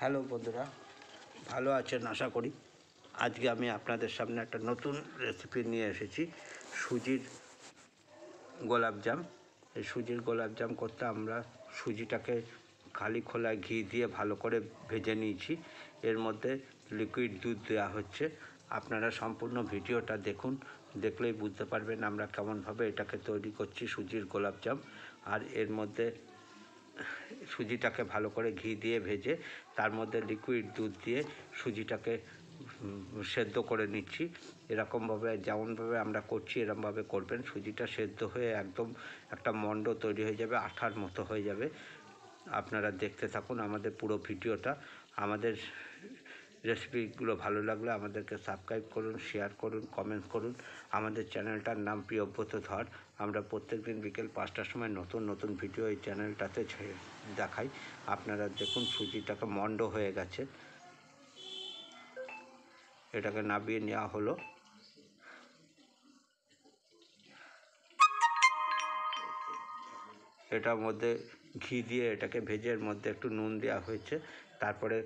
Hello বন্ধুরা, ভালো আছেন আশা করি। আজকে আমি আপনাদের সামনে একটা নতুন রেসিপি নিয়ে এসেছি, সুজির গোলাপজাম। এই সুজির গোলাপজাম করতে আমরা সুজিটাকে খালি খোলায় ঘি দিয়ে ভালো করে ভেজে নিয়েছি। এর মধ্যে লিকুইড দুধ দেওয়া হচ্ছে। আপনারা সম্পূর্ণ ভিডিওটা দেখুন, দেখলেই বুঝতে পারবেন আমরা কেমনভাবে এটাকে তৈরি করছি সুজির গোলাপজাম। আর এর মধ্যে সুজিটাকে ভালো করে ঘি দিয়ে ভেজে তার মধ্যে লিকুইড দুধ দিয়ে সুজিটাকে সেদ্ধ করে নিচ্ছি। এরকমভাবে যেমনভাবে আমরা করছি এরকমভাবে করবেন। সুজিটা সেদ্ধ হয়ে একদম একটা মণ্ড তৈরি হয়ে যাবে, আঠার মতো হয়ে যাবে। আপনারা দেখতে থাকুন আমাদের পুরো ভিডিওটা। আমাদের রেসিপিগুলো ভালো লাগলে আমাদেরকে সাবস্ক্রাইব করুন, শেয়ার করুন, কমেন্ট করুন। আমাদের চ্যানেলটার নাম প্রিয়ব্রত ধর। আমরা প্রত্যেক দিন বিকেল 5টার সময় নতুন নতুন ভিডিও এই চ্যানেলটাতে দেখাই। আপনারা দেখুন সুজিটাকে মণ্ড হয়ে গেছে, এটাকে নামিয়ে নেওয়া হলো। এটার মধ্যে ঘি দিয়ে এটাকে ভেজে এর মধ্যে একটু নুন দেওয়া হয়েছে। তারপরে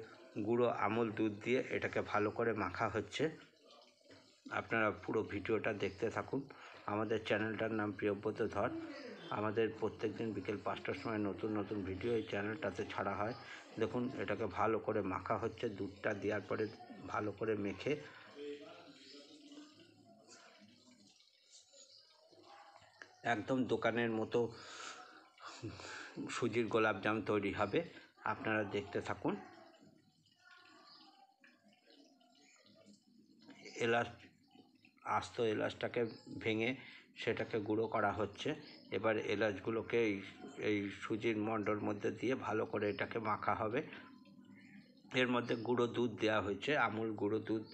গুঁড়ো আমুল দুধ দিয়ে এটাকে ভালো করে মাখা হচ্ছে। আপনারা পুরো ভিডিওটা দেখতে থাকুন। আমাদের চ্যানেলটার নাম প্রিয়ব্রত ধর। আমাদের প্রত্যেক দিন বিকেল 5টার সময় নতুন নতুন ভিডিও এই চ্যানেলটাতে ছাড়া হয়। দেখুন এটাকে ভালো করে মাখা হচ্ছে। দুধটা দেওয়ার পরে ভালো করে মেখে একদম দোকানের মতো সুজির গোলাপজাম তৈরি হবে। আপনারা দেখতে থাকুন। আস্ত এলাচটাকে ভেঙে সেটাকে গুঁড়ো করা হচ্ছে। এবার এলাচগুলোকে এই সুজির মণ্ডর মধ্যে দিয়ে ভালো করে এটাকে মাখা হবে। এর মধ্যে গুঁড়ো দুধ দেওয়া হয়েছে, আমুল গুঁড়ো দুধ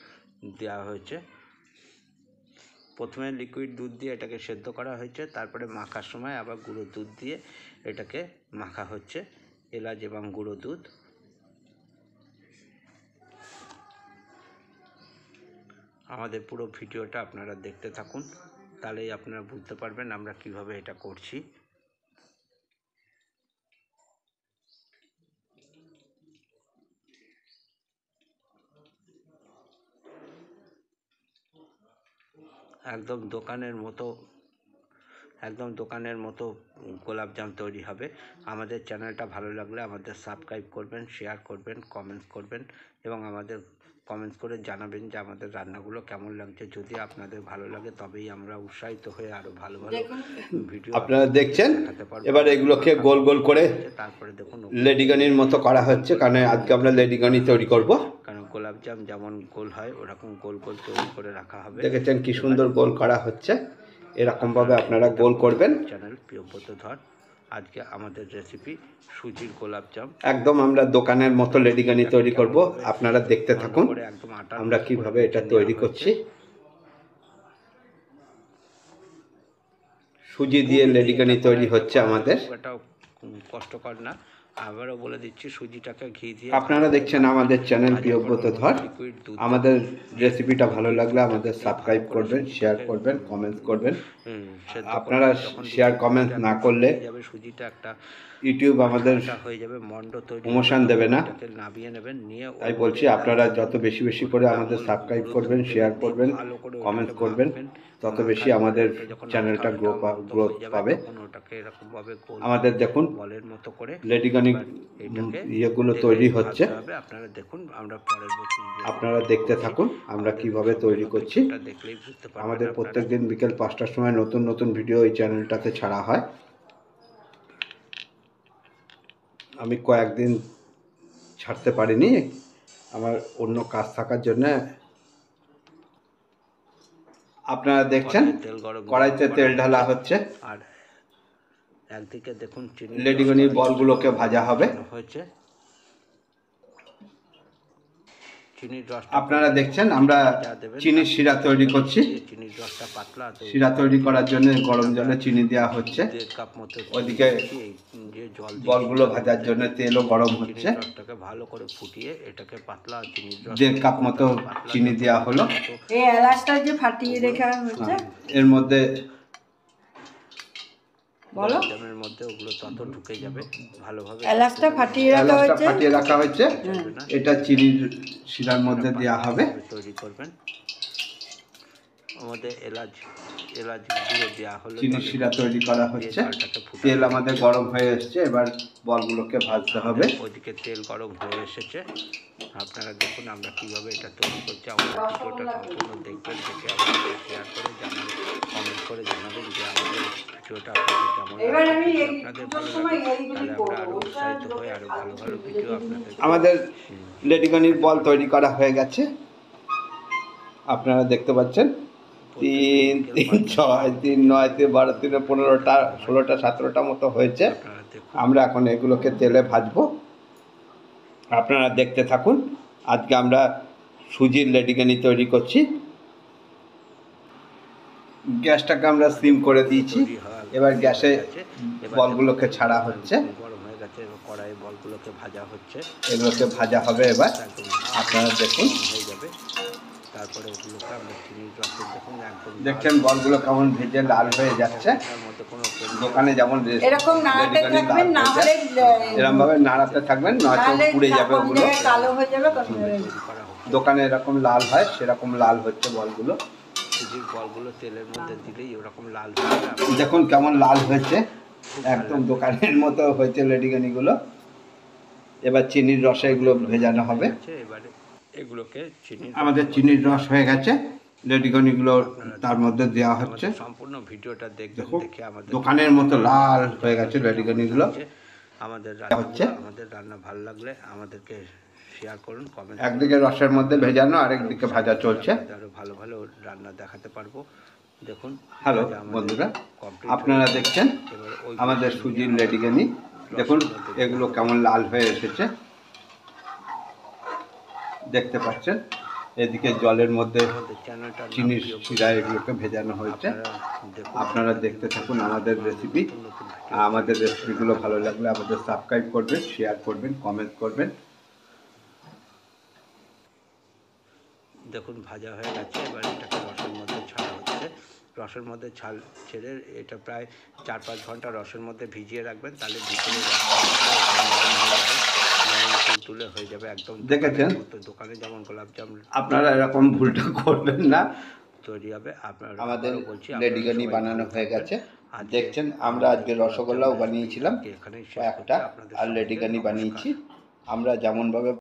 দেওয়া হয়েছে। প্রথমে লিকুইড দুধ দিয়ে এটাকে সেদ্ধ করা হয়েছে, তারপরে মাখার সময় আবার গুঁড়ো দুধ দিয়ে এটাকে মাখা হচ্ছে, এলাচ এবং গুঁড়ো দুধ। আমাদের পুরো ভিডিওটা আপনারা দেখতে থাকুন, তাহলেই আপনারা বুঝতে পারবেন আমরা কিভাবে এটা করছি। একদম দোকানের মতো গোলাপজাম তৈরি হবে। আমাদের চ্যানেলটা ভালো লাগলে আমাদের সাবস্ক্রাইব করবেন, শেয়ার করবেন, কমেন্টস করবেন এবং আমাদের কমেন্টস করে জানাবেন যে আমাদের রান্নাগুলো কেমন লাগছে। যদি আপনাদের ভালো লাগে তবেই আমরা উৎসাহিত হয়ে আরও ভালো ভালো ভিডিও আপনারা দেখছেন। এবার এগুলোকে গোল গোল করে তারপরে দেখুন লেডিকানির মতো করা হচ্ছে, কারণ আজকে আমরা লেডিকানি তৈরি করব। কারণ গোলাপজাম যেমন গোল হয় ওরকম গোল গোল তৈরি করে রাখা হবে। দেখেছেন কি সুন্দর গোল করা হচ্ছে। এরকমভাবে আপনারা গোল করবেন। চ্যানেল প্রিয়ব্রত ধর। আজকে আমাদের রেসিপি সুজির গোলাপজাম। একদম আমরা দোকানের মতো লেডিকানি তৈরি করব। আপনারা দেখতে থাকুন আমরা কিভাবে এটা তৈরি করছি। সুজি দিয়ে লেডিকানি তৈরি হচ্ছে আমাদের। এটা কষ্টকর না। আবারও বলে দিচ্ছি, সুজিটাকে ঘি দিয়ে আপনারা দেখছেন আমাদের চ্যানেল প্রিয়ব্রত ধর। আমাদের রেসিপিটা ভালো লাগলে আমাদের সাবস্ক্রাইব করবেন, শেয়ার করবেন, কমেন্টস করবেন। আপনারা শেয়ার কমেন্টস না করলে সুজিটা একটা ইউটিউব আমাদের হয়ে যাবে মণ্ড তৈরি, প্রমোশন দেবে না। নামিয়ে নেবেন, নিয়ে তাই বলছি আপনারা যত বেশি বেশি করে আমাদের সাবস্ক্রাইব করবেন, শেয়ার করবেন, কমেন্টস করবেন, তত বেশি আমাদের চ্যানেলটা গ্রোথ পাবে। আমাদের দেখুন লেডিকানি ইয়েগুলো তৈরি হচ্ছে। আপনারা দেখতে থাকুন আমরা কিভাবে তৈরি করছি। আমাদের প্রত্যেক দিন বিকেল 5টার সময় নতুন নতুন ভিডিও এই চ্যানেলটাতে ছাড়া হয়। আমি কয়েকদিন ছাড়তে পারিনি, আমার অন্য কাজ থাকার জন্য। আপনারা দেখছেন কড়াইতে তেল ঢালা হচ্ছে। আর একদিকে দেখুন লেডিকানির বলগুলোকে ভাজা হবে। আপনারা দেখছেন আমরা চিনির শিরা তৈরি করছি। শিরা তৈরি করার জন্য গরম জলে চিনি দেওয়া হচ্ছে। ওইদিকে বলগুলো ভাজার জন্য তেলও গরম হচ্ছে। ভালো করে ফুটিয়ে এটাকে পাতলা 1.5 কাপ মতো চিনি দেওয়া হলো। এই এলাচটা যে ফাটিয়ে রেখা হচ্ছে এর মধ্যে বলো। জামের মধ্যে ওগুলো তত ঢুকে যাবে ভালোভাবে। এলাচটা ফাটিয়ে রাখা এলাচটা হয়েছে। ফাটিয়ে রাখা হয়েছে, এটা চিনির শিরার মধ্যে দেওয়া হবে। তৈরি করবেন। আমাদের এলাচ গুঁড়ো দেওয়া হলো, চিনির শিরা তৈরি করা হচ্ছে। তেল আমাদের গরম হয়ে এসছে, এবার বলগুলোকে ভাজতে হবে। ওইদিকে তেল গরম হয়ে এসেছে। আপনারা দেখুন আমরা কিভাবে এটা তৈরি করছি। আমাদের ভিডিওটা সম্পূর্ণ দেখবেন, দেখে আমাদের শেয়ার করে জানাবেন, কমেন্ট করে জানাবেন যে আমাদের ভিডিওটা আপনাদের কেমন লাগছে। আপনাদের ভালো লাগে তাহলে আমরা আরও উৎসাহিত হয়ে আরও ভালো ভালো ভিডিও আপনাদের। আমাদের লেডিকেনির বল তৈরি করা হয়ে গেছে, আপনারা দেখতে পাচ্ছেন। 3, 3, 6, 3, 9, 3, 12, 3, 15টা 16টা 17টা মতো হয়েছে। আমরা এখন এগুলোকে তেলে ভাজবো, আপনারা দেখতে থাকুন। আজকে আমরা সুজির লেডিকেনি তৈরি করছি। গ্যাসটাকে আমরা সিম করে দিয়েছি, এবার গ্যাসে বলগুলোকে ছাড়া হচ্ছে, গরম হয়ে গেছে, কড়াইয়ে বলগুলোকে ভাজা হচ্ছে। এগুলোকে ভাজা হবে এবার, আপনারা দেখুন। হয়ে যাবে, তারপরে ওগুলোকে আমরা চিনির রসে দেখুন একদম দেখছেন বলগুলো কেমন ভেজে লাল হয়ে যাচ্ছে। তার মধ্যে কোনো দোকানে যেমন এরকম নাড়াতে লেডিকেনি থাকবেন, না লাল হলে হয়েছে, এরকম ভাবে নাড়াতে থাকবেন, নয়তো নাহলে পুড়ে যাবে কোন ওগুলো। জায়গায় কালো হয়ে যাবে। করা হচ্ছে। দোকানে এরকম লাল হয়, সেরকম লাল হচ্ছে বলগুলো। সুজির বলগুলো তেলের মধ্যে দিলেই ওরকম লাল হয়ে যাবে। দেখুন কেমন লাল হয়েছে, একদম দোকানের মতো হয়েছে লেডিকেনিগুলো। এবার চিনির রসে এগুলো ভেজানো হবে। এবারে এগুলোকে আমাদের চিনির রস হয়ে গেছে, লেডিকেনিগুলো তার মধ্যে দেওয়া হচ্ছে। সম্পূর্ণ ভিডিওটা দেখবেন, দেখুন দেখে আমাদের দোকানের মতো লাল হয়ে গেছে লেডিকেনিগুলো। আমাদের হচ্ছে। আমাদের রান্না ভালো লাগলে আমাদেরকে শেয়ার করুন, কমেন্ট। একদিকে রসের মধ্যে ভেজানো, আরেকদিকে ভাজা চলছে। আরো ভালো ভালো রান্না দেখাতে পারবো। দেখুন হ্যালো ভাজা আমাদের বন্ধুরা, complete আপনারা হয়ে দেখছেন গেছে। এবার ওই আমাদের সুজির লেডিকেনি। দেখুন এগুলো কেমন লাল হয়ে এসেছে, দেখতে পাচ্ছেন। এদিকে জলের মধ্যে আমাদের চ্যানেলটা চিনির শিরা এগুলোকে ভেজানো হয়েছে। আপনারা দেখতে থাকুন আমাদের রেসিপি। আমাদের রেসিপিগুলো ভালো লাগলে আমাদের সাবস্ক্রাইব করবেন, শেয়ার করবেন, কমেন্ট করবেন। দেখুন ভাজা হয়ে গেছে, এবার এটাকে রসের মধ্যে ছাড়া হচ্ছে। রসের মধ্যে ছাল ছেড়ে এটা প্রায় 4-5 ঘন্টা রসের মধ্যে ভিজিয়ে রাখবেন, তাহলে ভিতরে তুলে হয়ে যাবে একদম। দেখেছেন? দোকানে যেমন গোলাপজাম আপনারা এরকম ভুলটা করবেন না। তৈরি হবে। আপনারা আমাদের বলছি লেডিকেনি বানানো হয়ে গেছে। দেখছেন আমরা আজকে রসগোল্লাও বানিয়েছিলাম এখানে একটা, আর লেডিকেনি বানিয়েছি। আমরা যেমনভাবে